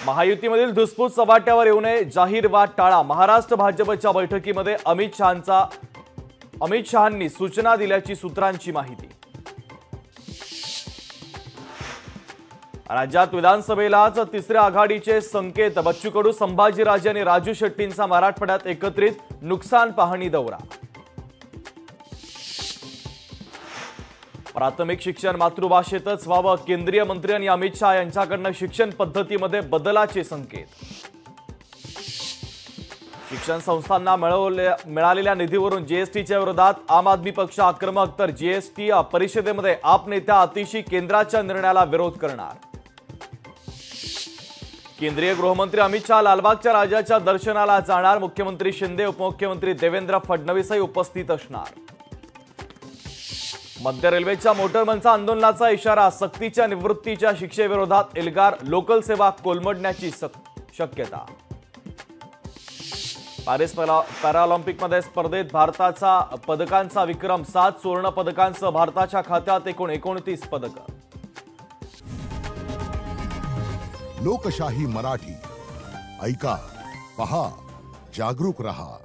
महायुतीमधील धुसफूस सपाट्यावर येऊ नये, जाहीर वाद टाळा। महाराष्ट्र भाजपच्या बैठकीमध्ये अमित शहांनी सूचना दिल्याची सूत्रांची माहिती। राज्यात विधानसभेलाच तिसऱ्या आघाडीचे संकेत। बच्चू कडू, संभाजीराजे आणि राजू शेट्टींचा मराठवाड्यात एकत्रित नुकसान पाहणी दौरा। प्राथमिक शिक्षण मातृभाषेतच व्हावं, केंद्रीय मंत्री आणि अमित शहा यांच्याकडून शिक्षण पद्धतीमध्ये बदलाचे संकेत। शिक्षण संस्थांना मिळालेल्या निधीवरून जीएसटीच्या विरोधात आम आदमी पक्ष आक्रमक, तर जीएसटी परिषदेमध्ये आप नेत्या आतिशी केंद्राच्या निर्णयाला विरोध करणार। केंद्रीय गृहमंत्री अमित शहा लालबागच्या राजाच्या दर्शनाला जाणार। मुख्यमंत्री शिंदे, उपमुख्यमंत्री देवेंद्र फडणवीसही उपस्थित असणार। मध्य रेल्वेच्या मोटरमनचा आंदोलनाचा इशारा। सक्तीच्या निवृत्तीच्या शिक्षेविरोधात एल्गार लोकल सेवा कोलमडण्याची शक्यता। पॅरिस पॅराऑलिम्पिकमध्ये स्पर्धेत भारताचा पदकांचा विक्रम। 7 सुवर्ण पदकांसह भारताच्या खात्यात एकूण 29 पदकं। लोकशाही मराठी ऐका, पहा, जागरूक रहा।